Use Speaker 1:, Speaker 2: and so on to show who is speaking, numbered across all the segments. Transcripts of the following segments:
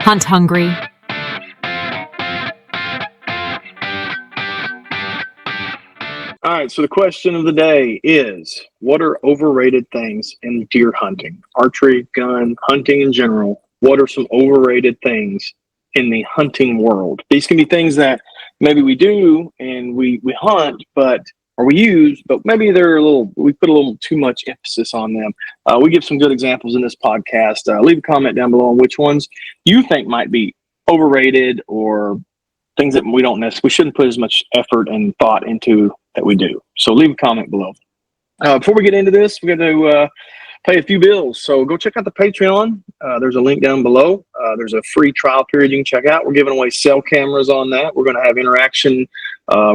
Speaker 1: hunt hungry.
Speaker 2: All right, so the question of the day is, what are overrated things in deer hunting? Archery, gun, hunting in general. What are some overrated things in the hunting world? These can be things that maybe we do and we hunt, or we use, but maybe we put a little too much emphasis on them. We give some good examples in this podcast. Leave a comment down below on which ones you think might be overrated or things that we shouldn't put as much effort and thought into that we do. So leave a comment below. Before we get into this, we're going to pay a few bills. So go check out the Patreon. There's a link down below. There's a free trial period you can check out. We're giving away cell cameras on that. We're going to have interaction,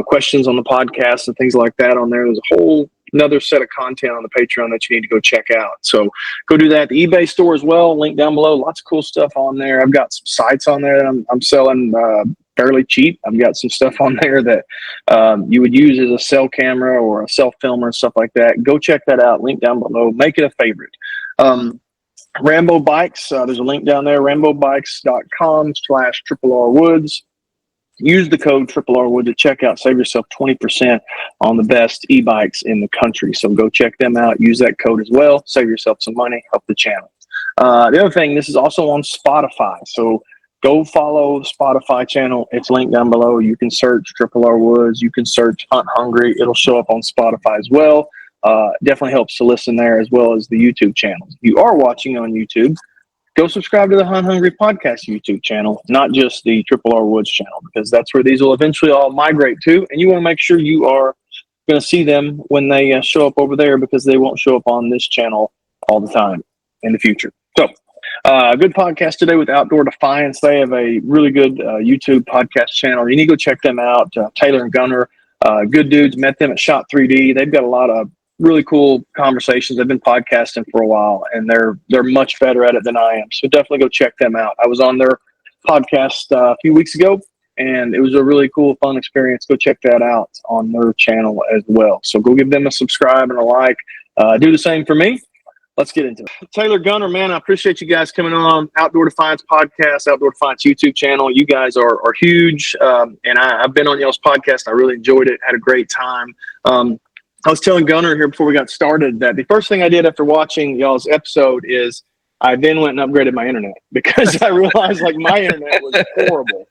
Speaker 2: questions on the podcast and things like that on there. There's a whole another set of content on the Patreon that you need to go check out. So go do that. The eBay store as well, link down below. Lots of cool stuff on there. I've got some sites on there that I'm selling fairly cheap. I've got some stuff on there that you would use as a cell camera or a cell filmer and stuff like that. Go check that out. Link down below. Make it a favorite. Rambo Bikes. There's a link down there. rambobikes.com/RRWoods. Use the code RRWoods at checkout. Save yourself 20% on the best e-bikes in the country. So go check them out. Use that code as well. Save yourself some money. Help the channel. The other thing, this is also on Spotify. So go follow the Spotify channel. It's linked down below. You can search RRWoods. You can search Hunt Hungry. It'll show up on Spotify as well. Definitely helps to listen there as well as the YouTube channel. If you are watching on YouTube, go subscribe to the Hunt Hungry Podcast YouTube channel, not just the RRWoods channel, because that's where these will eventually all migrate to. And you want to make sure you are going to see them when they show up over there, because they won't show up on this channel all the time in the future. So, good podcast today with Outdoor Defiance. They have a really good YouTube podcast channel. You need to go check them out. Taylor and Gunner, good dudes. Met them at Shot 3D. They've got a lot of really cool conversations. They've been podcasting for a while, and they're much better at it than I am. So definitely go check them out. I was on their podcast a few weeks ago, and it was a really cool, fun experience. Go check that out on their channel as well. So go give them a subscribe and a like. Do the same for me. Let's get into it. Taylor, Gunner, man, I appreciate you guys coming on. Outdoor Defiance podcast, Outdoor Defiance YouTube channel. You guys are huge, and I've been on y'all's podcast. I really enjoyed it. Had a great time. I was telling Gunner here before we got started that the first thing I did after watching y'all's episode is I then went and upgraded my internet, because I realized my internet was horrible.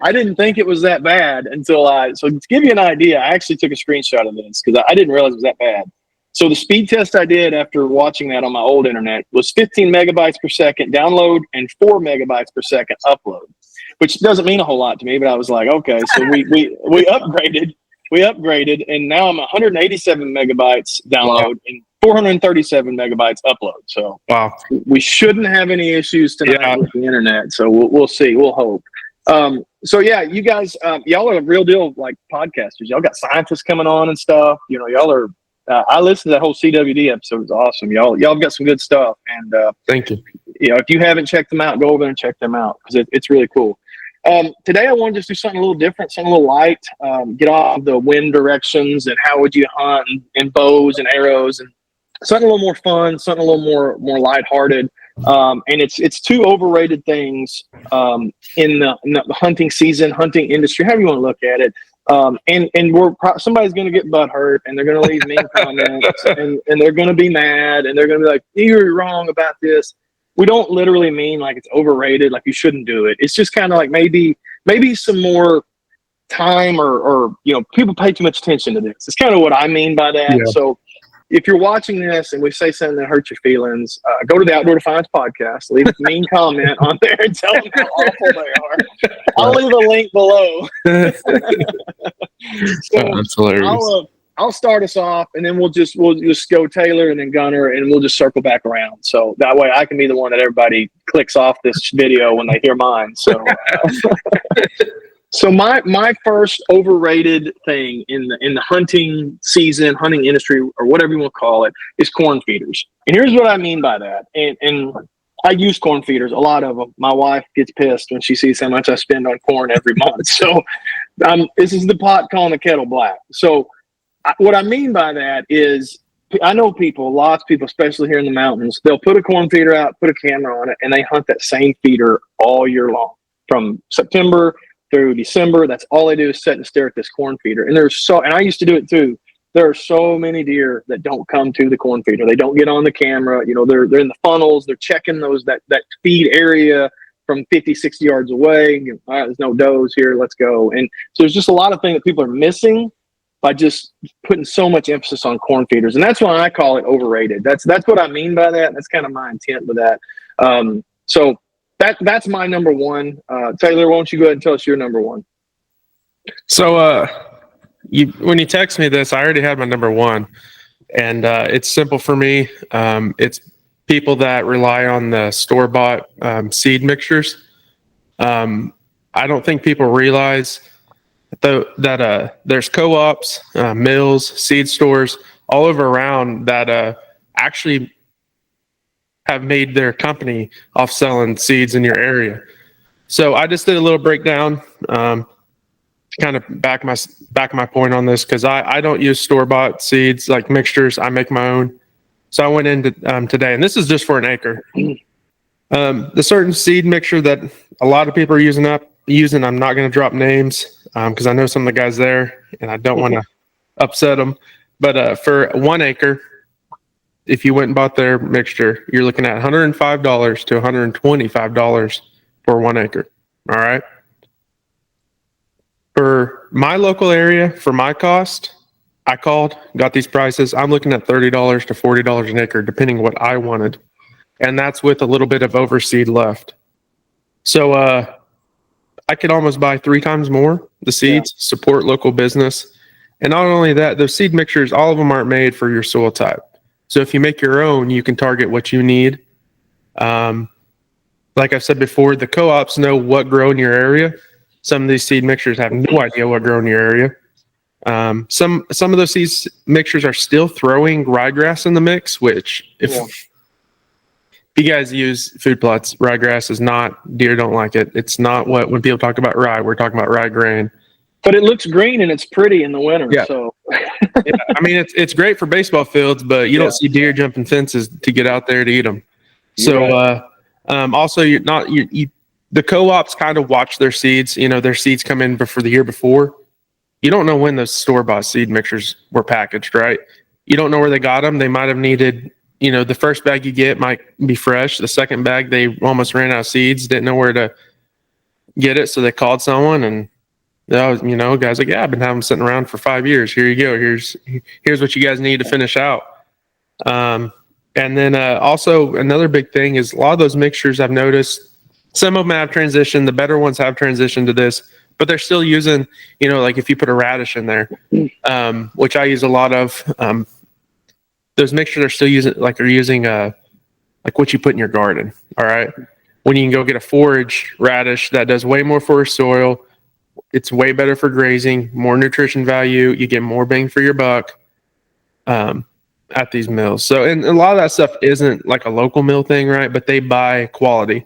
Speaker 2: I didn't think it was that bad until so to give you an idea, I actually took a screenshot of this because I didn't realize it was that bad. So the speed test I did after watching that on my old internet was 15 megabytes per second download and 4 megabytes per second upload, which doesn't mean a whole lot to me, but I was like, okay, so we upgraded, and now I'm 187 megabytes download and 437 megabytes upload. So we shouldn't have any issues tonight with the internet. So we'll see. We'll hope. So yeah, you guys, y'all are a real deal podcasters. Y'all got scientists coming on and stuff. Y'all are. I listened to that whole CWD episode. It was awesome. Y'all got some good stuff. And
Speaker 3: thank you.
Speaker 2: If you haven't checked them out, go over there and check them out, because it's really cool. Today I wanted to just do something a little different, something a little light, get off the wind directions and how would you hunt and bows and arrows, and something a little more fun, something a little more lighthearted. And it's two overrated things in the hunting season, hunting industry, however you want to look at it. And somebody's going to get butt hurt, and they're going to leave mean comments, and they're going to be mad, and they're going to be like, you're wrong about this. We don't literally mean like it's overrated, like you shouldn't do it. It's just kind of like maybe some more time or people pay too much attention to this. It's kind of what I mean by that. Yeah. So if you're watching this and we say something that hurts your feelings, go to the Outdoor Defiance podcast, leave a mean comment on there and tell them how awful they are. I'll leave a link below.
Speaker 3: That's hilarious.
Speaker 2: I'll start us off, and then we'll just go Taylor and then Gunner, and we'll just circle back around. So that way I can be the one that everybody clicks off this video when they hear mine. So So my first overrated thing in the hunting season, hunting industry, or whatever you want to call it, is corn feeders. And here's what I mean by that. And I use corn feeders, a lot of them. My wife gets pissed when she sees how much I spend on corn every month. So this is the pot calling the kettle black. So what I mean by that is I know people, lots of people, especially here in the mountains, they'll put a corn feeder out, put a camera on it, and they hunt that same feeder all year long from September through December. That's all they do is sit and stare at this corn feeder. And and I used to do it too. There are so many deer that don't come to the corn feeder. They don't get on the camera. They're in the funnels. They're checking that feed area from 50, 60 yards away. All right, there's no does here. Let's go. And so there's just a lot of things that people are missing by just putting so much emphasis on corn feeders. And that's why I call it overrated. That's what I mean by that. That's kind of my intent with that. So that's my number one. Taylor, why don't you go ahead and tell us your number one?
Speaker 3: So when you text me this, I already had my number one, and it's simple for me. It's people that rely on the store-bought seed mixtures. I don't think people realize that there's co-ops, mills, seed stores all over around that actually have made their company off selling seeds in your area. So I just did a little breakdown to kind of back my point on this, because I don't use store-bought seeds like mixtures. I make my own. So I went into today, and this is just for an acre. The certain seed mixture that a lot of people are using, I'm not going to drop names because I know some of the guys there, and I don't want to upset them. But for 1 acre, if you went and bought their mixture, you're looking at $105 to $125 for 1 acre. All right. For my local area, for my cost, I got these prices. I'm looking at $30 to $40 an acre, depending what I wanted. And that's with a little bit of overseed left. So I could almost buy 3 times more the seeds, support local business. And not only that, those seed mixtures, all of them aren't made for your soil type. So if you make your own, you can target what you need. Like I've said before, the co-ops know what grow in your area. Some of these seed mixtures have no idea what grow in your area. Some of those seed mixtures are still throwing ryegrass in the mix, which if you guys use food plots, ryegrass is not, deer don't like it. It's not when people talk about rye, we're talking about rye grain.
Speaker 2: But it looks green and it's pretty in the winter.
Speaker 3: Yeah.
Speaker 2: So
Speaker 3: yeah, I mean, it's great for baseball fields, but you don't see deer jumping fences to get out there to eat them. So also, the co-ops kind of watch their seeds. Their seeds come in for the year before. You don't know when those store-bought seed mixtures were packaged, right? You don't know where they got them. They might have needed, the first bag you get might be fresh. The second bag, they almost ran out of seeds, didn't know where to get it, so they called someone, and guys like, I've been having them sitting around for 5 years. Here you go. Here's what you guys need to finish out. And then also another big thing is a lot of those mixtures I've noticed, some of them have transitioned. The better ones have transitioned to this, but they're still using, like if you put a radish in there, which I use a lot of, those mixtures are still using, like what you put in your garden. All right. When you can go get a forage radish that does way more for soil, it's way better for grazing, more nutrition value. You get more bang for your buck at these mills. So, and a lot of that stuff isn't like a local mill thing, right? But they buy quality.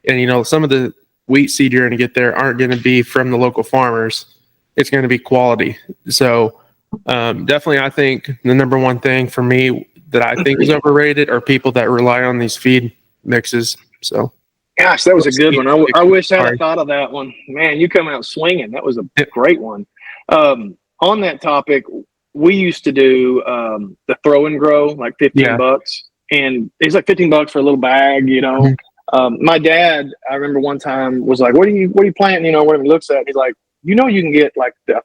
Speaker 3: And, some of the wheat seed you're going to get there aren't going to be from the local farmers. It's going to be quality. So definitely, I think the number one thing for me that I think is overrated are people that rely on these feed mixes. So.
Speaker 2: Gosh, that was a good one. I wish I had thought of that one. Man, you come out swinging. That was a great one. On that topic, we used to do the throw and grow, like $15, and it's like $15 for a little bag. My dad, I remember one time was like, "What are you planting?" Whatever he looks at, he's like, "You can get like a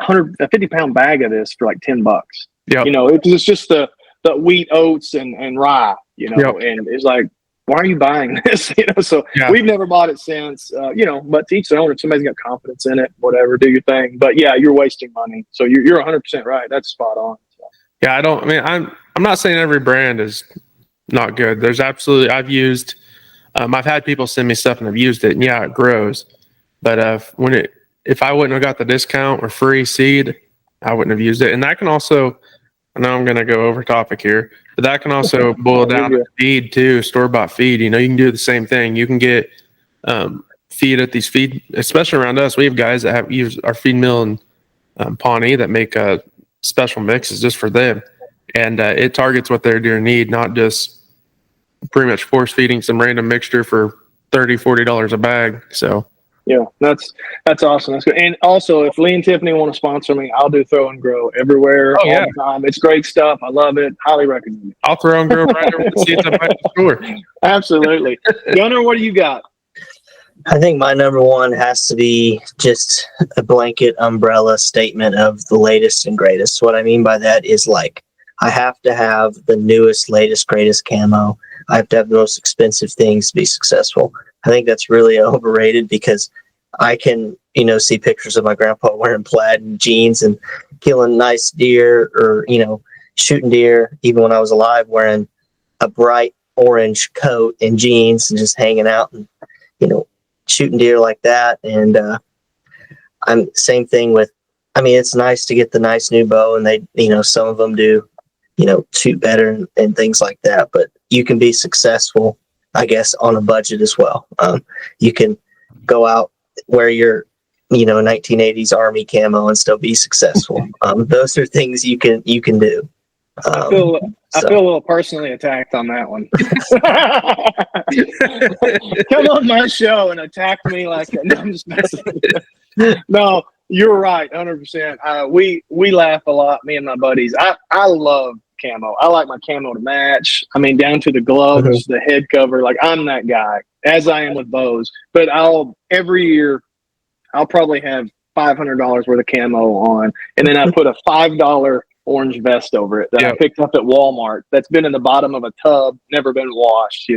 Speaker 2: 50-pound bag of this for like $10."
Speaker 3: Yeah,
Speaker 2: it's just the wheat, oats, and rye. And it's like, why are you buying this? So we've never bought it since, but to each their own. If somebody's got confidence in it, whatever, do your thing. But you're wasting money. So you're 100% right. That's spot on. So.
Speaker 3: Yeah, I'm not saying every brand is not good. There's absolutely, I've had people send me stuff and I've used it, and it grows. But if I wouldn't have got the discount or free seed, I wouldn't have used it. And that can also, I know I'm going to go over topic here, but that can also boil down to feed too, store-bought feed. You can do the same thing. You can get feed at these feed, especially around us. We have guys that use our feed mill in Pawnee that make special mixes just for them. and it targets what their deer need, not just pretty much force feeding some random mixture for $30-$40 a bag. So
Speaker 2: yeah, that's awesome. That's good. And also, if Lee and Tiffany want to sponsor me, I'll do throw and grow everywhere, all the time. It's great stuff. I love it. Highly recommend it.
Speaker 3: I'll throw and grow right over the seats up at the store.
Speaker 2: Absolutely. Gunnar, what do you got?
Speaker 1: I think my number one has to be just a blanket umbrella statement of the latest and greatest. What I mean by that is, like, I have to have the newest, latest, greatest camo. I have to have the most expensive things to be successful. I think that's really overrated because I can, see pictures of my grandpa wearing plaid and jeans and killing nice deer, or, shooting deer, even when I was alive, wearing a bright orange coat and jeans and just hanging out and, shooting deer like that. And I'm same thing with, it's nice to get the nice new bow, and they, some of them do, shoot better and things like that. But you can be successful, I guess, on a budget as well. You can go out, wear your, 1980s Army camo and still be successful. Those are things you can do.
Speaker 2: I feel a little personally attacked on that one. Come on my show and attack me like that. No, I'm just messing with you. No, you're right, 100%. We laugh a lot, me and my buddies. I love camo. I like my camo to match. Down to the gloves, the head cover. Like, I'm that guy, as I am with bows. But every year I'll probably have $500 worth of camo on, and then I put a $5 orange vest over it that I picked up at Walmart. That's been in the bottom of a tub, never been washed,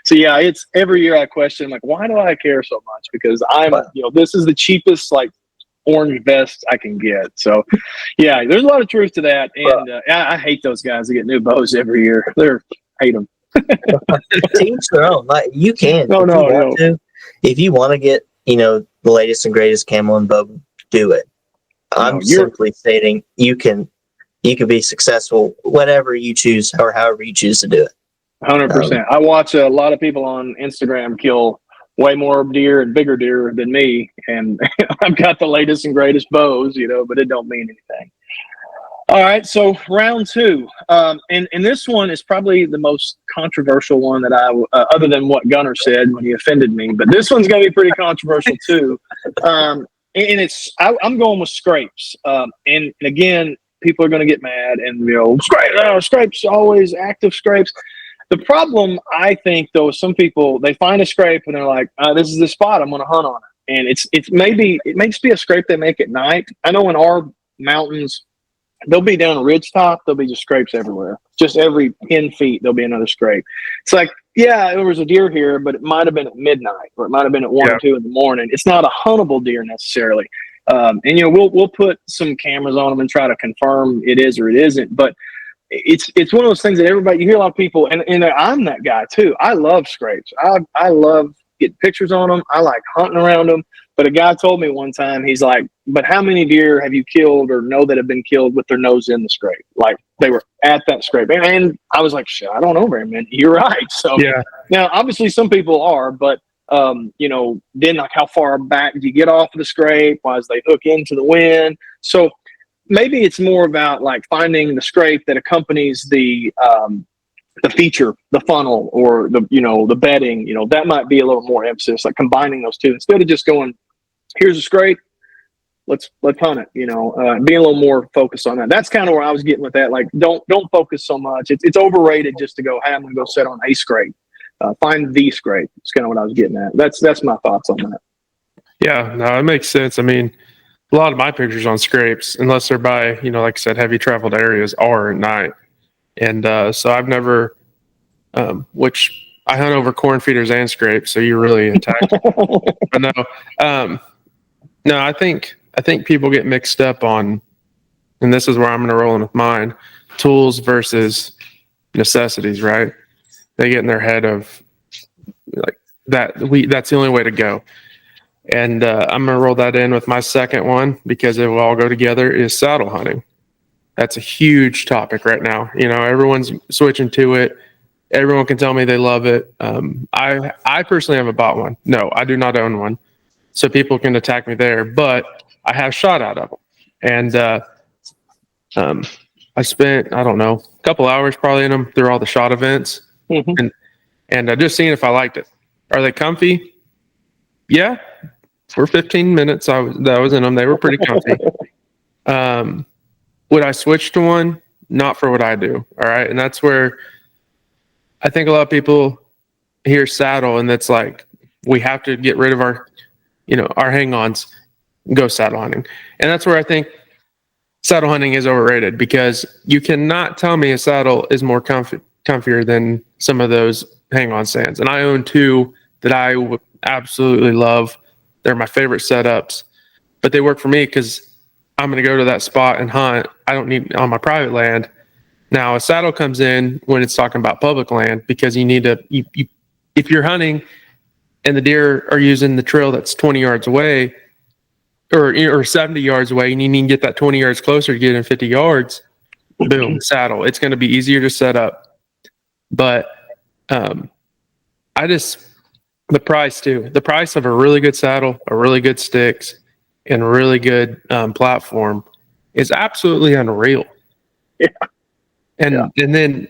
Speaker 2: So yeah, it's every year I question, like, why do I care so much? Because this is the cheapest, like, orange vest I can get. So yeah, there's a lot of truth to that. And I hate those guys that get new bows every year. Hate them.
Speaker 1: To each their own. Like, you can.
Speaker 2: No.
Speaker 1: If you want to get, the latest and greatest camo and bow, do it. I'm simply stating you can be successful whatever you choose or however you choose to do it.
Speaker 2: 100%. I watch a lot of people on Instagram kill way more deer and bigger deer than me, and I've got the latest and greatest bows, but it don't mean anything. All right, so round two, and this one is probably the most controversial one that other than what Gunnar said when he offended me, but this one's going to be pretty controversial too. And I'm going with scrapes, and again, people are going to get mad and scrapes always active scrapes. The problem, I think, though, is some people, they find a scrape and they're like, this is the spot, I'm going to hunt on it. And it may be a scrape they make at night. I know in our mountains, they'll be down a ridge top, there'll be just scrapes everywhere. Just every 10 feet, there'll be another scrape. It's like, yeah, there was a deer here, but it might have been at midnight, or it might have been at 1 or 2 in the morning. It's not a huntable deer necessarily. And we'll put some cameras on them and try to confirm it is or it isn't. But it's one of those things that everybody, you hear a lot of people, and I'm that guy too. I love scrapes. I love getting pictures on them. I like hunting around them. But a guy told me one time, he's like, but how many deer have you killed or know that have been killed with their nose in the scrape? Like, they were at that scrape. And I was like, shit, I don't know very many. You're right. So yeah. Now, obviously some people are, but then, like, how far back do you get off of the scrape? Why does they hook into the wind? So maybe it's more about, like, finding the scrape that accompanies the feature, the funnel, or the bedding. That might be a little more emphasis, like combining those two instead of just going, here's a scrape, let's hunt it. Being a little more focused on that. That's kind of where I was getting with that. Like, don't focus so much. It's overrated just to go, hey, I'm gonna go set on a scrape. Find the scrape. It's kind of what I was getting at. That's my thoughts on that.
Speaker 3: Yeah, no, it makes sense. I mean, a lot of my pictures on scrapes, unless they're by, like I said, heavy traveled areas, are at night. And so I've never, which I hunt over corn feeders and scrapes, so you're really attacked. But no, I think people get mixed up on, and this is where I'm going to roll in with mine, tools versus necessities, right? They get in their head of like that's the only way to go. And I'm going to roll that in with my second one because it will all go together, is saddle hunting. That's a huge topic right now. Everyone's switching to it. Everyone can tell me they love it. I personally haven't bought one. No, I do not own one. So people can attack me there, but I have shot out of them. And I spent, I don't know, a couple hours probably in them through all the shot events, and just seeing if I liked it. Are they comfy? Yeah, for 15 minutes I was in them. They were pretty comfy. Would I switch to one? Not for what I do. All right, and that's where I think a lot of people hear saddle, and it's like we have to get rid of our, our hang-ons, and go saddle hunting, and that's where I think saddle hunting is overrated, because you cannot tell me a saddle is more comfier than some of those hang-on stands. And I own two that I would absolutely love. They're my favorite setups, but they work for me because I'm going to go to that spot and hunt. I don't need on my private land. Now a saddle comes in when it's talking about public land, because you need to, if you're hunting and the deer are using the trail that's 20 yards away, or 70 yards away, and you need to get that 20 yards closer to get in 50 yards, boom, saddle. It's going to be easier to set up. But the price too. The price of a really good saddle, a really good sticks, and a really good platform is absolutely unreal.
Speaker 2: Yeah.
Speaker 3: And then,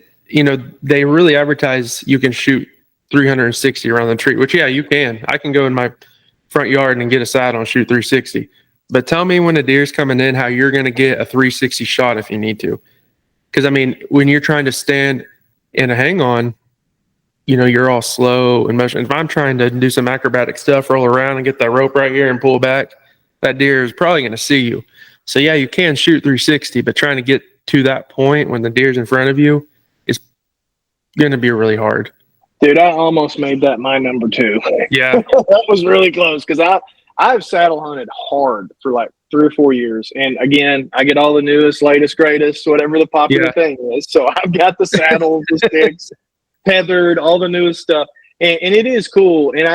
Speaker 3: they really advertise you can shoot 360 around the tree, which, yeah, you can. I can go in my front yard and get a saddle and shoot 360. But tell me when a deer's coming in how you're going to get a 360 shot if you need to. Because, I mean, when you're trying to stand in a hang-on, you're all slow and motion. If I'm trying to do some acrobatic stuff, roll around and get that rope right here and pull back, that deer is probably going to see you. So, yeah, you can shoot 360, but trying to get to that point when the deer's in front of you is going to be really hard.
Speaker 2: Dude, I almost made that my number 2.
Speaker 3: Yeah.
Speaker 2: That was really close, because I've saddle hunted hard for like 3 or 4 years. And again, I get all the newest, latest, greatest, whatever the popular thing is. So I've got the saddles, the sticks, tethered, all the newest stuff. And it is cool. And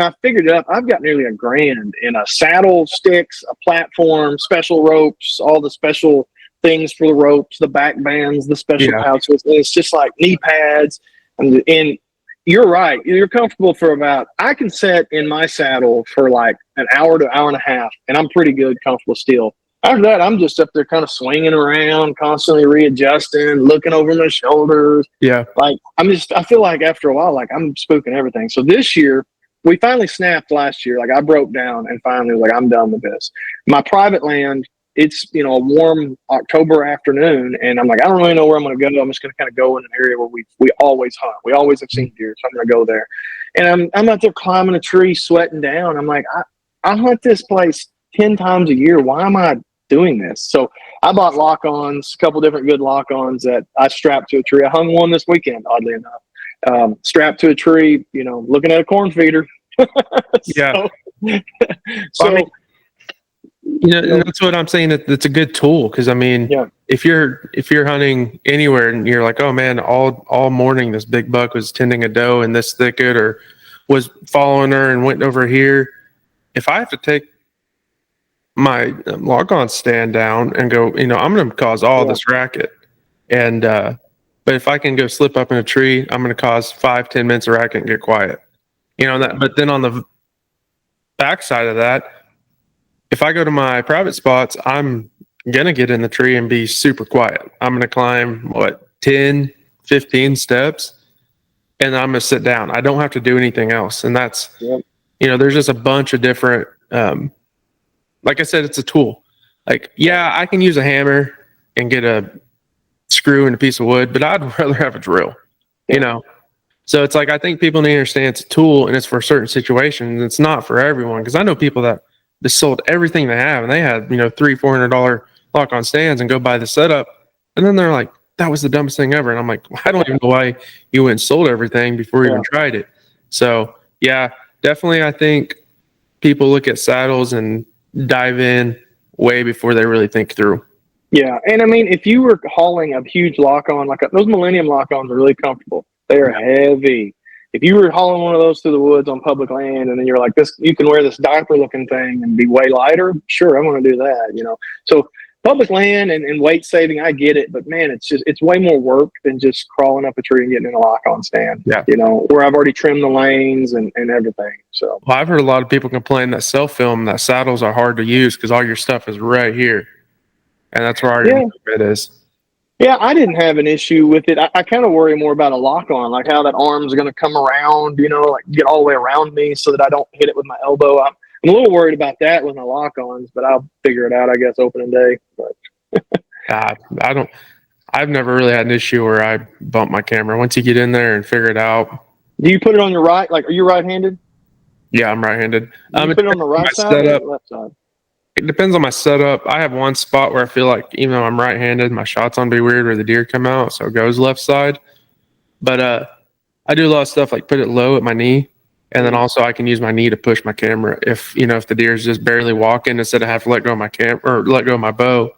Speaker 2: I figured it up. I've got nearly $1,000 in a saddle, sticks, a platform, special ropes, all the special things for the ropes, the back bands, the special pouches. And it's just like knee pads. And you're right. You're comfortable for about, I can sit in my saddle for like an hour to hour and a half, and I'm pretty good, comfortable still. After that, I'm just up there kind of swinging around, constantly readjusting, looking over my shoulders.
Speaker 3: Yeah.
Speaker 2: Like, I feel like after a while, like I'm spooking everything. So this year, we finally snapped last year. Like, I broke down and finally was like, I'm done with this. My private land, it's, a warm October afternoon, and I'm like, I don't really know where I'm going to go. I'm just going to kind of go in an area where we always hunt. We always have seen deer, so I'm going to go there. And I'm out there climbing a tree, sweating down. I'm like, I hunt this place 10 times a year. Why am I doing this? So I bought lock-ons, a couple different good lock-ons that I strapped to a tree. I hung one this weekend, oddly enough. Strapped to a tree, looking at a corn feeder.
Speaker 3: Yeah.
Speaker 2: So,
Speaker 3: I mean, that's what I'm saying. That's a good tool, because I mean, if you're hunting anywhere and you're like, oh man, all morning this big buck was tending a doe in this thicket, or was following her and went over here. If I have to take my lock-on stand down and go, I'm going to cause all this racket. And but if I can go slip up in a tree, I'm going to cause 5-10 minutes of racket and get quiet. But then on the backside of that, if I go to my private spots, I'm going to get in the tree and be super quiet. I'm going to climb 10, 15 steps, and I'm going to sit down. I don't have to do anything else. And that's, there's just a bunch of different, like I said, it's a tool. Like, yeah, I can use a hammer and get a screw and a piece of wood, but I'd rather have a drill, So it's like, I think people need to understand it's a tool and it's for certain situations. It's not for everyone. Because I know people that just sold everything they have, and they had, $300-$400 lock-on stands and go buy the setup. And then they're like, that was the dumbest thing ever. And I'm like, I don't even know why you went and sold everything before you even tried it. So yeah, definitely. I think people look at saddles and dive in way before they really think through.
Speaker 2: Yeah. And I mean, if you were hauling a huge lock-on, like those Millennium lock-ons are really comfortable. They are heavy. If you were hauling one of those through the woods on public land, and then you're like, this, you can wear this diaper looking thing and be way lighter. Sure. I'm going to do that, So public land and weight saving, I get it, but man, it's way more work than just crawling up a tree and getting in a lock-on stand.
Speaker 3: Yeah.
Speaker 2: Where I've already trimmed the lanes and everything. So
Speaker 3: well, I've heard a lot of people complain that self-film, that saddles are hard to use because all your stuff is right here. And that's where our bit is.
Speaker 2: Yeah, I didn't have an issue with it. I kind of worry more about a lock on, like how that arm's going to come around, like get all the way around me so that I don't hit it with my elbow. I'm a little worried about that with my lock ons, but I'll figure it out, I guess, opening day. But
Speaker 3: I don't. I've never really had an issue where I bump my camera. Once you get in there and figure it out.
Speaker 2: do you put it on your right? Like, are you right-handed?
Speaker 3: Yeah, I'm right-handed.
Speaker 2: Do you
Speaker 3: It
Speaker 2: put it on the right
Speaker 3: depends on
Speaker 2: side
Speaker 3: my
Speaker 2: or
Speaker 3: setup.
Speaker 2: the left side?
Speaker 3: It depends on my setup. I have one spot where I feel like even though I'm right-handed, my shot's gonna be weird where the deer come out, so it goes left side. But I do a lot of stuff like put it low at my knee, and then also I can use my knee to push my camera if if the deer's just barely walking, instead of have to let go of my or let go of my bow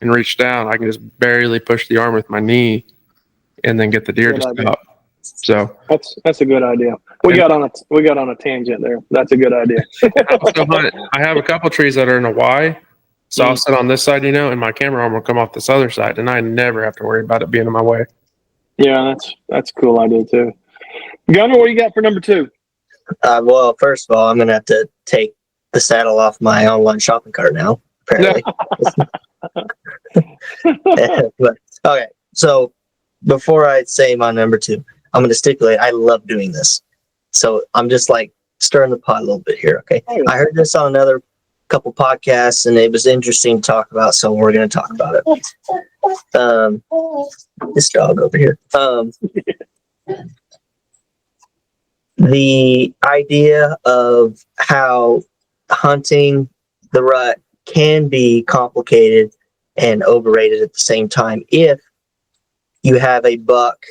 Speaker 3: and reach down, I can just barely push the arm with my knee and then get the deer
Speaker 2: Good
Speaker 3: to
Speaker 2: idea.
Speaker 3: stop. So
Speaker 2: That's a good idea. We got on a tangent there. That's a good idea.
Speaker 3: I have a couple trees that are in a Y. So I'll sit on this side, and my camera arm will come off this other side, and I never have to worry about it being in my way.
Speaker 2: Yeah, that's a cool idea too. Gunner, what do you got for number 2?
Speaker 1: Well, first of all, I'm going to have to take the saddle off my online shopping cart now, apparently. But, okay, so before I say my number 2, I'm going to stipulate I love doing this. So I'm just like stirring the pot a little bit here, okay? I heard this on another couple podcasts, and it was interesting to talk about, so we're going to talk about it. This dog over here. The idea of how hunting the rut can be complicated and overrated at the same time if you have a buck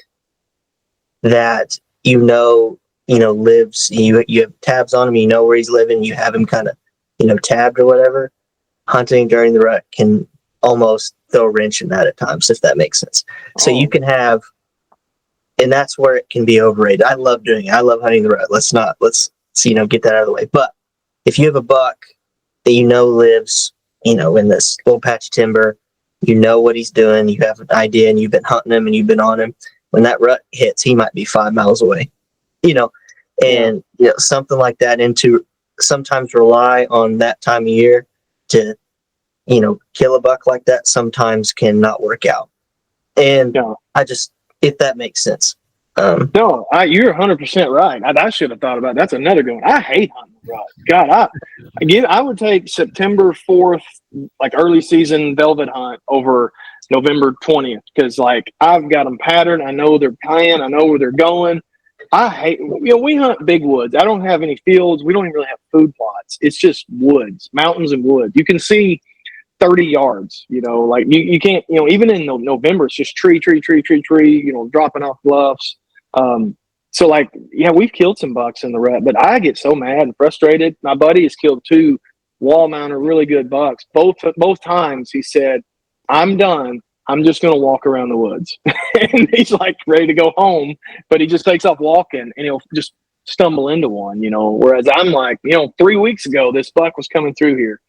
Speaker 1: that lives, you have tabs on him, you know where he's living, you have him kind of tabbed or whatever. Hunting during the rut can almost throw a wrench in that at times, if that makes sense. So you can have, and that's where it can be overrated. I love doing it. I love hunting the rut. Let's get that out of the way. But if you have a buck that lives, in this little patch of timber, you know what he's doing, you have an idea, and you've been hunting him and you've been on him. When that rut hits, he might be 5 miles away, and something like that, and to sometimes rely on that time of year to, kill a buck like that sometimes can not work out. And if that makes sense.
Speaker 2: No, you're 100% right. I should have thought about that. That's another good one. I hate hunting the rut. God, I would take September 4th, like early season velvet hunt over November 20th, because like I've got them patterned. I know they're playing. I know where they're going. I hate, we hunt big woods. I don't have any fields. We don't even really have food plots. It's just woods, mountains and woods. You can see 30 yards, like you can't, even in November, it's just tree, dropping off bluffs. So like, yeah, we've killed some bucks in the rut, but I get so mad and frustrated. My buddy has killed 2 wall mounted really good bucks. Both times he said, I'm done. I'm just going to walk around the woods. And he's like ready to go home, but he just takes off walking and he'll just stumble into one, whereas I'm like, 3 weeks ago, this buck was coming through here.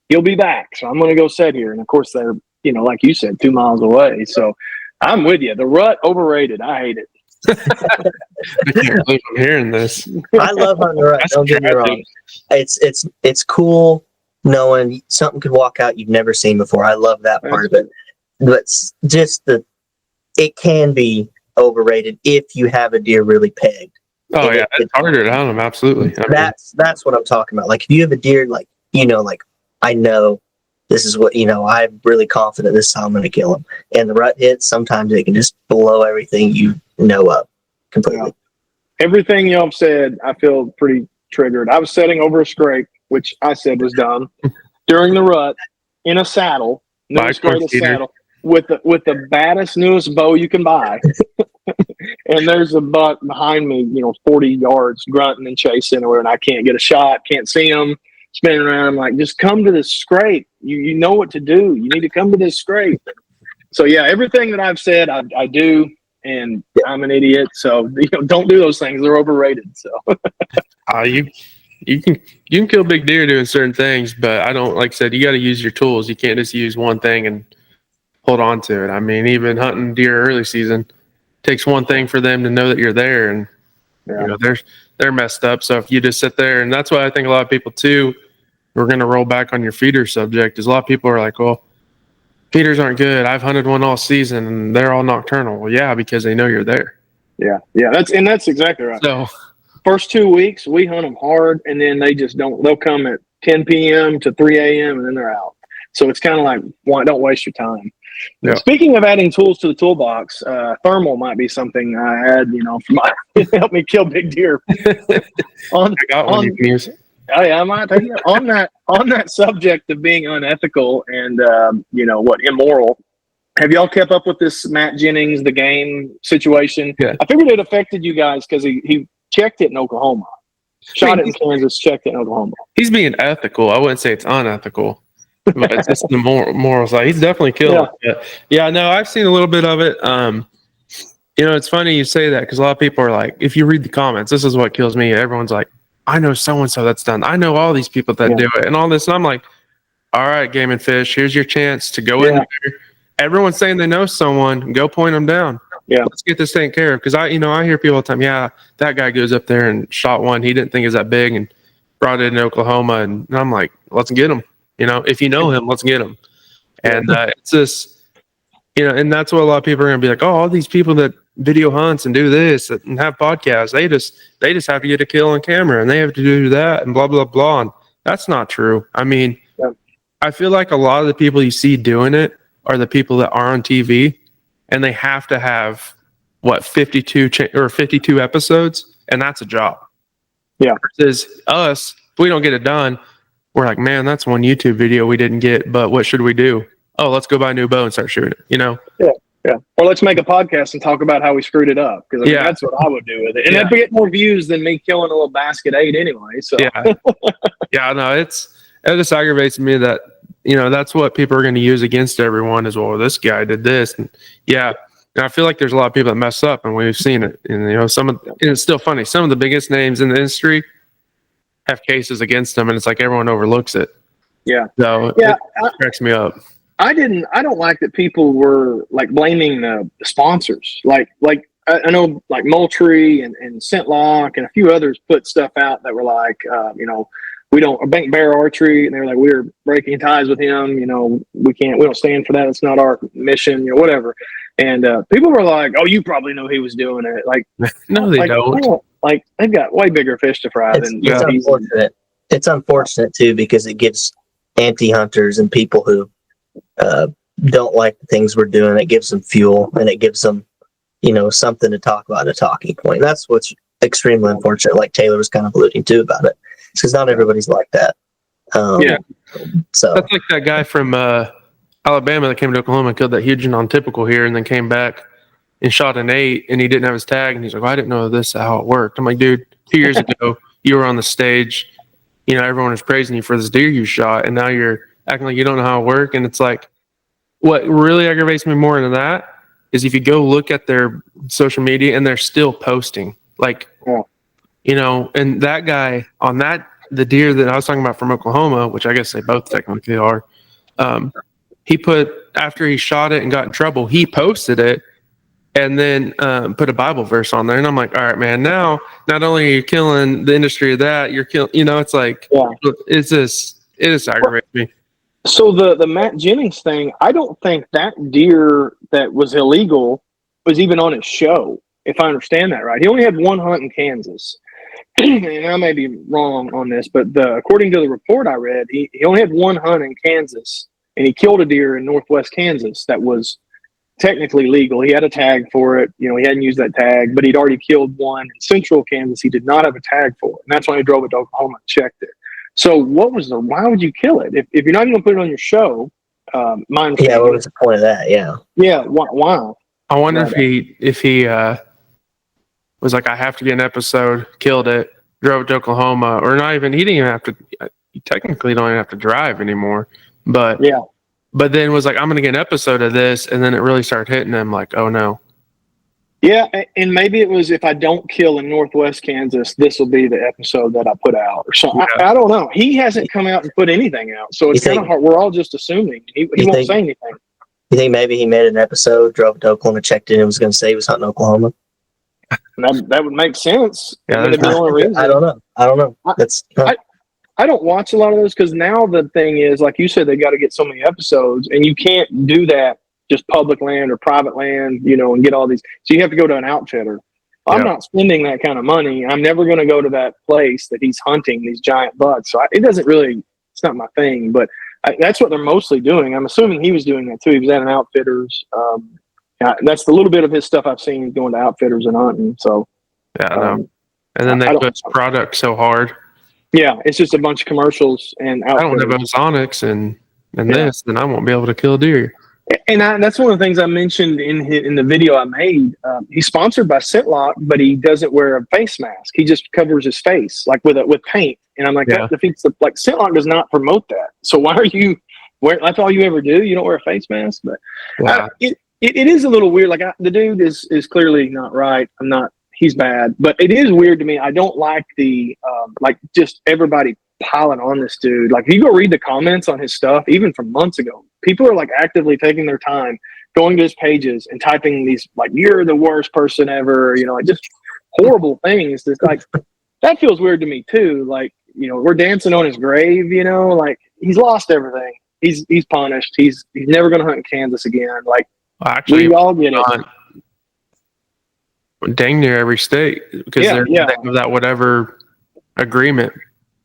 Speaker 2: He'll be back. So I'm going to go sit here. And of course they're, like you said, 2 miles away. So I'm with you. The rut overrated. I hate it.
Speaker 3: I can't believe I'm hearing this.
Speaker 1: I love hunting the rut. Don't get me wrong. It's cool knowing something could walk out you've never seen before. I love that part of it. But just it can be overrated if you have a deer really pegged.
Speaker 3: Oh yeah, it's harder to hunt them. Absolutely.
Speaker 1: That's what I'm talking about. Like if you have a deer, like I know this is what I'm really confident this is how I'm going to kill him. And the rut hits, sometimes it can just blow everything up completely.
Speaker 2: Yeah. Everything y'all said, I feel pretty triggered. I was setting over a scrape, which I said was dumb, during the rut in a saddle, newest greatest saddle, with the baddest, newest bow you can buy. And there's a buck behind me, 40 yards grunting and chasing, and I can't get a shot, can't see him, spinning around. I'm like, just come to this scrape. You know what to do. You need to come to this scrape. So yeah, everything that I've said, I do, and I'm an idiot. So don't do those things. They're overrated. So
Speaker 3: you can kill big deer doing certain things, but I don't, like I said, you got to use your tools. You can't just use one thing and hold on to it. I mean, even hunting deer early season takes one thing for them to know that you're there, and they're messed up. So if you just sit there, and that's why I think a lot of people too, we're going to roll back on your feeder subject, is a lot of people are like, well, feeders aren't good. I've hunted one all season and they're all nocturnal. Well, yeah, because they know you're there.
Speaker 2: Yeah. That's exactly right.
Speaker 3: So
Speaker 2: First 2 weeks, we hunt them hard, and then they just don't. They'll come at 10 p.m. to 3 a.m. and then they're out. So it's kind of like, don't waste your time.
Speaker 3: Yeah.
Speaker 2: Speaking of adding tools to the toolbox, thermal might be something I add. Help me kill big deer.
Speaker 3: I got one you can use.
Speaker 2: Oh yeah, I might take it on that subject of being unethical and immoral. Have y'all kept up with this Matt Jennings, the game situation?
Speaker 3: Yeah.
Speaker 2: I figured it affected you guys because he checked it in Oklahoma, shot it in Kansas, checked it in Oklahoma.
Speaker 3: He's being ethical. I wouldn't say it's unethical, but it's just the moral side. He's definitely killing it. Yeah, no, I've seen a little bit of it. It's funny you say that because a lot of people are like, if you read the comments, this is what kills me. Everyone's like, I know so-and-so that's done. I know all these people that do it and all this. And I'm like, all right, Game and Fish, here's your chance to go in there. Everyone's saying they know someone. Go point them down.
Speaker 2: Yeah.
Speaker 3: Let's get this taken care of. Because I hear people all the time, yeah, that guy goes up there and shot one. He didn't think it was that big and brought it in Oklahoma. And I'm like, let's get him. If you know him, let's get him. And it's just, and that's what a lot of people are going to be like, oh, all these people that video hunts and do this and have podcasts, they just have to get a kill on camera and they have to do that and blah, blah, blah. And that's not true. I mean, I feel like a lot of the people you see doing it are the people that are on TV and they have to have 52 episodes, and that's a job.
Speaker 2: Yeah.
Speaker 3: Versus us, if we don't get it done, we're like, man, that's one YouTube video we didn't get, but what should we do? Oh, let's go buy a new bow and start shooting it,
Speaker 2: Yeah. Or let's make a podcast and talk about how we screwed it up. Because that's what I would do with it. And that'd get more views than me killing a little basket 8 anyway. So
Speaker 3: no, it just aggravates me that, that's what people are going to use against everyone as well. This guy did this. And I feel like there's a lot of people that mess up and we've seen it. And, and it's still funny. Some of the biggest names in the industry have cases against them and it's like everyone overlooks it.
Speaker 2: Yeah.
Speaker 3: So it cracks me up.
Speaker 2: I don't like that people were like blaming the sponsors. Like I know like Moultrie and Scentlok and a few others put stuff out that were like, we don't bank bear archery, and they were like, we're breaking ties with him. We don't stand for that. It's not our mission, whatever. And people were like, oh, you probably know he was doing it. Like,
Speaker 3: no, they don't.
Speaker 2: Like they've got way bigger fish to fry than.
Speaker 1: It's unfortunate. It's unfortunate too because it gives anti-hunters and people who don't like the things we're doing. It gives them fuel and it gives them, something to talk about, a talking point. That's what's extremely unfortunate. Like Taylor was kind of alluding to about it. Because not everybody's like that. So
Speaker 3: that's like that guy from Alabama that came to Oklahoma and killed that huge non-typical here, and then came back and shot an 8, and he didn't have his tag, and he's like, well, I didn't know how it worked. I'm like, dude, 2 years ago you were on the stage, everyone was praising you for this deer you shot, and now you're acting like you don't know how it worked. And it's like, what really aggravates me more than that is if you go look at their social media and they're still posting, like. And that guy on the deer that I was talking about from Oklahoma, which I guess they both technically are, he put, after he shot it and got in trouble, he posted it and then put a Bible verse on there. And I'm like, all right, man, now not only are you killing the industry of that, you're killing, it's like, it just aggravates me.
Speaker 2: So the Matt Jennings thing, I don't think that deer that was illegal was even on his show, if I understand that right. He only had one hunt in Kansas. And I may be wrong on this, but according to the report I read, he only had one hunt in Kansas, and he killed a deer in northwest Kansas that was technically legal. He had a tag for it. He hadn't used that tag, but he'd already killed one in central Kansas he did not have a tag for. And that's when he drove it to Oklahoma and checked it. So why would you kill it? If you're not even going to put it on your show, what
Speaker 1: was the point of that? Yeah.
Speaker 2: Yeah, why?
Speaker 3: I wonder if he was like, I have to get an episode, killed it, drove to Oklahoma, or not even, he didn't even have to, you technically don't even have to drive anymore, but then was like, I'm going to get an episode of this, and then it really started hitting him like, oh no.
Speaker 2: Yeah, and maybe it was, if I don't kill in northwest Kansas, this will be the episode that I put out or something. I don't know. He hasn't come out and put anything out, so it's kind of hard. We're all just assuming. He won't say anything.
Speaker 1: You think maybe he made an episode, drove to Oklahoma, checked in, and was going to say he was hunting Oklahoma?
Speaker 2: That would make sense.
Speaker 1: Yeah, I don't know.
Speaker 2: I don't watch a lot of those because now the thing is, like you said, they got to get so many episodes, and you can't do that just public land or private land, and get all these. So you have to go to an outfitter. I'm not spending that kind of money. I'm never going to go to that place that he's hunting these giant bucks. So it doesn't really, it's not my thing, but that's what they're mostly doing. I'm assuming he was doing that too. He was at an outfitters. That's the little bit of his stuff I've seen going to outfitters and hunting. So,
Speaker 3: yeah, I know. And then they push product so hard.
Speaker 2: Yeah, it's just a bunch of commercials and outfitters.
Speaker 3: I don't have Ozonics and this, then I won't be able to kill deer.
Speaker 2: And that's one of the things I mentioned in the video I made. He's sponsored by Scentlok, but he doesn't wear a face mask. He just covers his face like with paint. And I'm like, that defeats Scentlok does not promote that. So why are you wearing? That's all you ever do. You don't wear a face mask. But it is a little weird. Like the dude is clearly not right. He's bad. But it is weird to me. I don't like the just everybody piling on this dude. Like if you go read the comments on his stuff, even from months ago, people are like actively taking their time going to his pages and typing these like, you're the worst person ever, like just horrible things. It's like that feels weird to me too. Like, we're dancing on his grave, like he's lost everything. He's punished. He's never gonna hunt in Kansas again. Like
Speaker 3: actually
Speaker 2: we all get it.
Speaker 3: Dang near every state because they're that whatever agreement.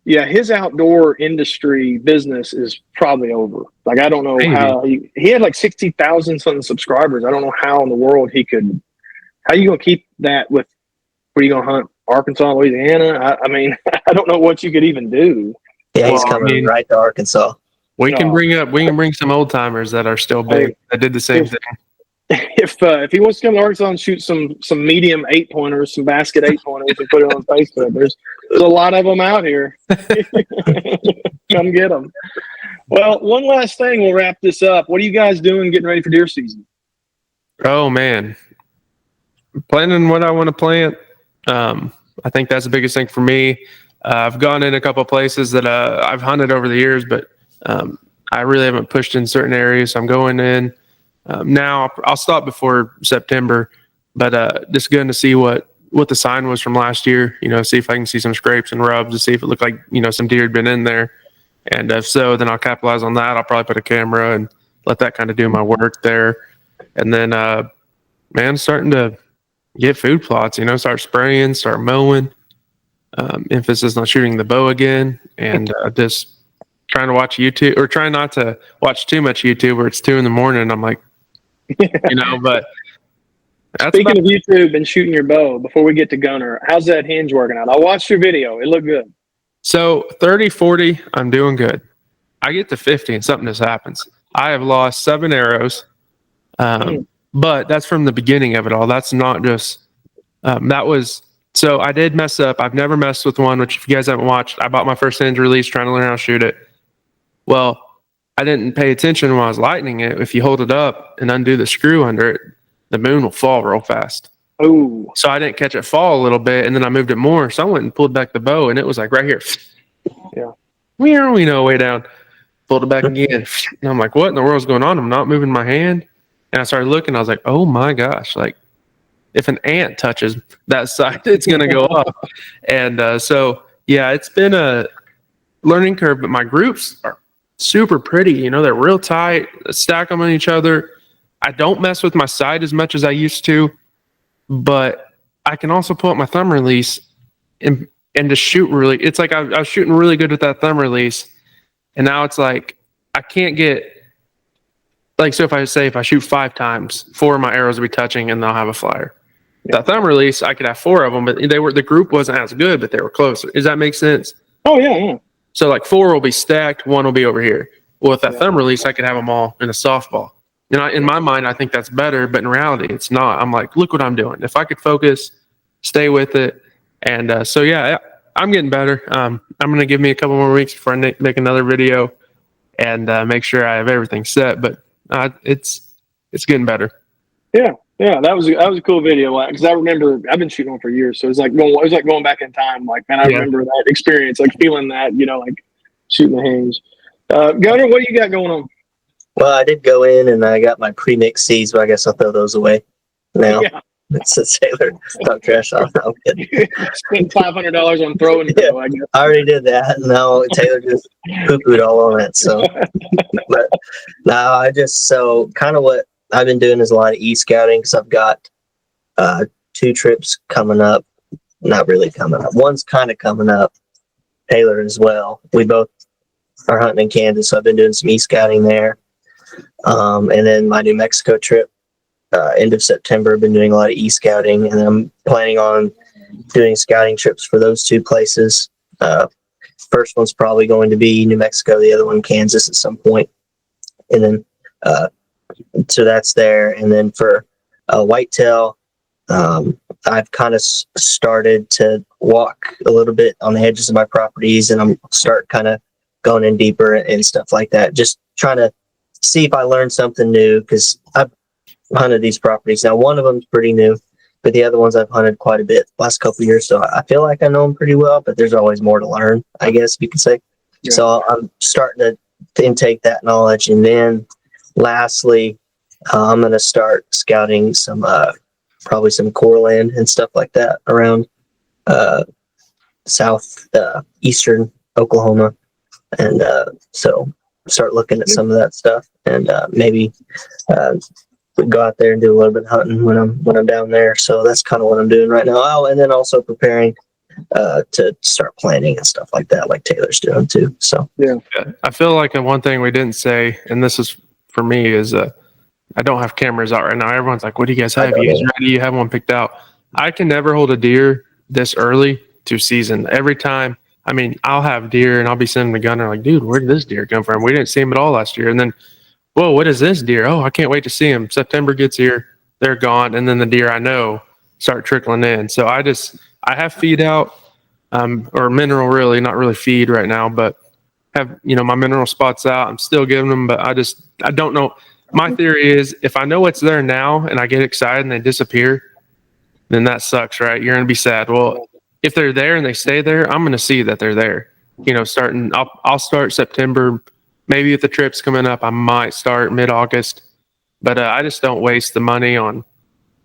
Speaker 2: Yeah, his outdoor industry business is probably over. Like, I don't know how he had like 60,000 something subscribers. I don't know how in the world how you going to keep that with, where you going to hunt Arkansas, Louisiana? I mean, I don't know what you could even do.
Speaker 1: Yeah, he's coming right to Arkansas.
Speaker 3: We can bring some old timers that are still big that did the same thing.
Speaker 2: If he wants to come to Arkansas and shoot some medium 8-pointers, some basket 8-pointers, and put it on Facebook, there's a lot of them out here. Come get them. Well, one last thing, we'll wrap this up. What are you guys doing getting ready for deer season?
Speaker 3: Oh man, planning what I want to plant. I think that's the biggest thing for me. I've gone in a couple of places that I've hunted over the years, but I really haven't pushed in certain areas. So I'm going in. Now I'll stop before September, but just going to see what the sign was from last year, see if I can see some scrapes and rubs to see if it looked like, some deer had been in there. And if so, then I'll capitalize on that. I'll probably put a camera and let that kind of do my work there. And then, starting to get food plots, start spraying, start mowing, emphasis on shooting the bow again, and just trying to watch YouTube, or trying not to watch too much YouTube where it's 2 a.m. and I'm like, but
Speaker 2: speaking of YouTube and shooting your bow, before we get to Gunner, how's that hinge working out? I watched your video. It looked good.
Speaker 3: So 30, 40, I'm doing good. I get to 50 and something just happens. I have lost 7 arrows. But that's from the beginning of it all. That's not just, so I did mess up. I've never messed with one, which if you guys haven't watched, I bought my first hinge release trying to learn how to shoot it. Well, I didn't pay attention when I was lightening it. If you hold it up and undo the screw under it, the moon will fall real fast.
Speaker 2: Oh.
Speaker 3: So I didn't catch it fall a little bit, and then I moved it more. So I went and pulled back the bow, and it was like right here.
Speaker 2: Yeah.
Speaker 3: Way down. Pulled it back again. And I'm like, what in the world's going on? I'm not moving my hand. And I started looking. I was like, oh my gosh. Like, if an ant touches that side, it's going to go up. And it's been a learning curve, but my groups are super pretty. They're real tight, stack them on each other. I don't mess with my sight as much as I used to, but I can also pull up my thumb release and just shoot really. It's like I was shooting really good with that thumb release, and now it's like I can't get, like, so if I shoot 5 times, 4 of my arrows will be touching and they'll have a flyer. Yeah. That thumb release, I could have 4 of them, but the group wasn't as good, but they were closer. Does that make sense?
Speaker 2: Oh yeah.
Speaker 3: So like 4 will be stacked, 1 will be over here. Well, with that thumb release, I could have them all in a softball. In my mind, I think that's better, but in reality, it's not. I'm like, look what I'm doing. If I could focus, stay with it. And I'm getting better. I'm going to give me a couple more weeks before I make another video and make sure I have everything set. But it's getting better.
Speaker 2: Yeah, that was a cool video because I remember I've been shooting one for years, so it was like going back in time. Like, man, I remember that experience, like feeling that, like shooting the hinge. Gunner, what do you got going on?
Speaker 1: Well, I did go in and I got my pre-mix seeds, but I guess I'll throw those away now. It's a Taylor talk trash. I'm kidding.
Speaker 2: Spent $500 on throw and go, I guess.
Speaker 1: I already did that. No, Taylor just poo-pooed all on it. So, but no, so kind of what I've been doing is a lot of e-scouting because I've got 2 trips coming up. Not really coming up. One's kind of coming up. Taylor as well. We both are hunting in Kansas, so I've been doing some e-scouting there. And then my New Mexico trip, end of September, I've been doing a lot of e-scouting, and I'm planning on doing scouting trips for those 2 places. First one's probably going to be New Mexico, the other one Kansas at some point. And then, so that's there. And then for whitetail, I've kind of started to walk a little bit on the edges of my properties, and I'm start kind of going in deeper and stuff like that. Just trying to see if I learn something new, because I've hunted these properties. Now, one of them's pretty new, but the other ones I've hunted quite a bit the last couple of years. So I feel like I know them pretty well, but there's always more to learn, I guess you could say. Yeah. So I'm starting to intake that knowledge. And then lastly, I'm going to start scouting some, probably some core land and stuff like that around eastern Oklahoma. And so start looking at some of that stuff, and maybe go out there and do a little bit of hunting when I'm down there. So that's kind of what I'm doing right now. Oh, and then also preparing to start planning and stuff like that, like Taylor's doing too. So
Speaker 3: yeah, I feel like one thing we didn't say, and this is for me, is I don't have cameras out right now. Everyone's like, what do you guys have? You guys ready? You have one picked out? I can never hold a deer this early to season. Every time, I mean, I'll have deer and I'll be sending the gunner like, dude, where did this deer come from? We didn't see him at all last year. And then, whoa, what is this deer? Oh, I can't wait to see him. September gets here, they're gone. And then the deer I know start trickling in. So I have feed out, or mineral, really, not really feed right now, but have, my mineral spots out. I'm still giving them, but I don't know. My theory is if I know what's there now and I get excited and they disappear, then that sucks, right? You're going to be sad. Well, if they're there and they stay there, I'm going to see that they're there. I'll start September. Maybe if the trip's coming up, I might start mid-August. But I just don't waste the money on,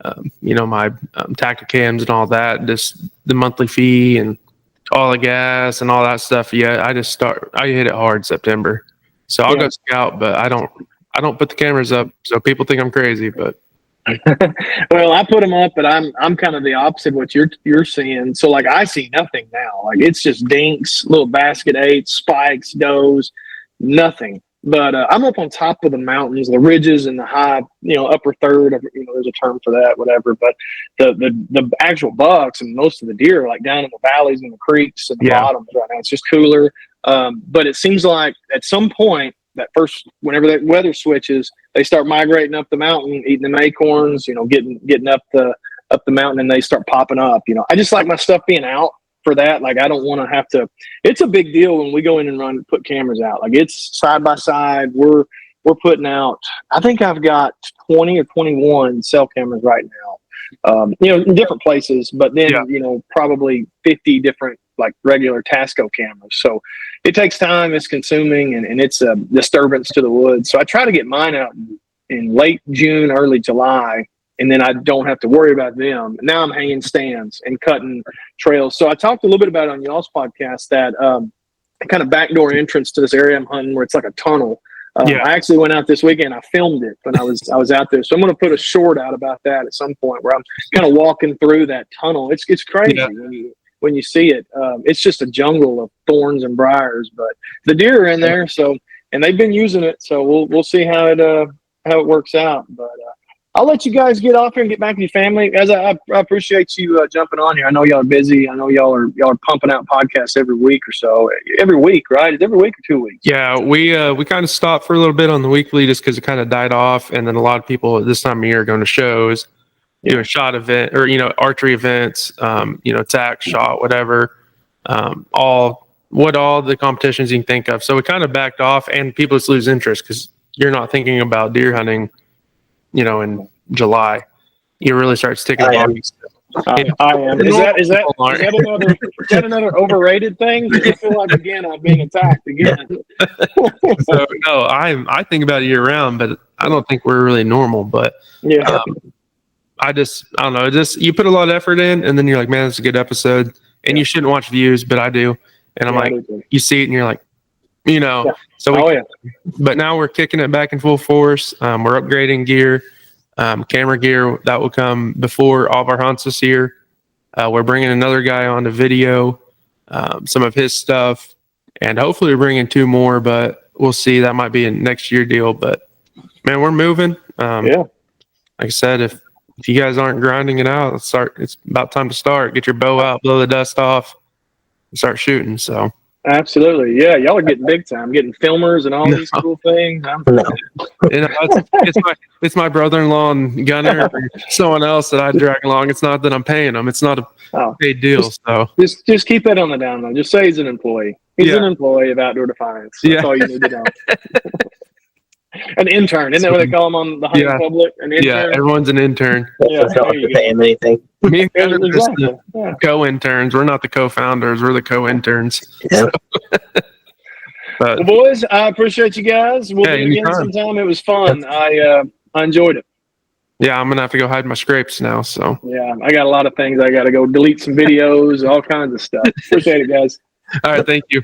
Speaker 3: my Tactacams and all that, just the monthly fee and all the gas and all that stuff. Yeah, I hit it hard September. So I'll go scout, but I don't put the cameras up, so people think I'm crazy. But
Speaker 2: well, I put them up, but I'm kind of the opposite of what you're seeing. So like I see nothing now. Like it's just dinks, little basket 8s, spikes, does, nothing. But I'm up on top of the mountains, the ridges, and the high, upper third. There's a term for that, whatever. But the actual bucks and most of the deer are like down in the valleys and the creeks and the bottoms right now. It's just cooler. But it seems like at some point, whenever that weather switches, they start migrating up the mountain, eating them acorns, getting up the mountain, and they start popping up. I just like my stuff being out for that. Like I don't want to have to. It's a big deal when we go in and put cameras out. Like it's side by side. We're putting out. I think I've got 20 or 21 cell cameras right now. In different places, but then probably 50 different like regular Tasco cameras. So it takes time, it's consuming, and it's a disturbance to the woods. So I try to get mine out in late June, early July, and then I don't have to worry about them. Now I'm hanging stands and cutting trails. So I talked a little bit about it on y'all's podcast, that kind of backdoor entrance to this area I'm hunting where it's like a tunnel. I actually went out this weekend. I filmed it when I was out there. So I'm going to put a short out about that at some point where I'm kind of walking through that tunnel. It's crazy when you see it. It's just a jungle of thorns and briars, but the deer are in there. So, and they've been using it. So we'll see how it works out. But I'll let you guys get off here and get back to your family. Guys, I appreciate you jumping on here. I know y'all are busy. I know y'all are pumping out podcasts every week or so. Every week, right? It's every week or 2 weeks?
Speaker 3: Yeah, we kind of stopped for a little bit on the weekly just because it kind of died off, and then a lot of people at this time of year are going to shows, doing shot event or archery events, tack, shot, whatever, all the competitions you can think of. So we kind of backed off, and people just lose interest because you're not thinking about deer hunting. In July, you really start sticking.
Speaker 2: I am. Is that another overrated thing? I feel like again I'm being attacked again.
Speaker 3: So no, I think about it year round, but I don't think we're really normal. But I don't know. Just you put a lot of effort in, and then you're like, man, it's a good episode. And you shouldn't watch views, but I do. And I'm like, you see it, and you're like, you know.
Speaker 2: Yeah.
Speaker 3: So but now we're kicking it back in full force. We're upgrading gear, camera gear that will come before all of our hunts this year. We're bringing another guy on to video some of his stuff, and hopefully we're bringing 2 more, but we'll see. That might be a next year deal. But man, we're moving. Like I said, if you guys aren't grinding it out, it's about time to start. Get your bow out, blow the dust off, and start shooting. So
Speaker 2: absolutely, yeah, y'all are getting big time, getting filmers and all these cool things.
Speaker 3: You know, it's my brother-in-law and gunner or someone else that I drag along. It's not that I'm paying them. It's not a paid deal. So
Speaker 2: just keep that on the down low. Just say he's an employee. He's an employee of Outdoor Defiance. That's all you need to know. An intern, isn't that what they call them on the hunting public? An intern.
Speaker 3: Yeah, everyone's an intern.
Speaker 1: Yeah, don't have to pay him anything.
Speaker 3: Me and Gunner are just the co-interns. We're not the co-founders. We're the co-interns.
Speaker 1: Yeah.
Speaker 2: Well, boys, I appreciate you guys. We'll do it again sometime. It was fun. I enjoyed it.
Speaker 3: Yeah, I'm gonna have to go hide my scrapes now. So
Speaker 2: yeah, I got a lot of things. I got to go delete some videos, all kinds of stuff. Appreciate it, guys.
Speaker 3: All right, thank you.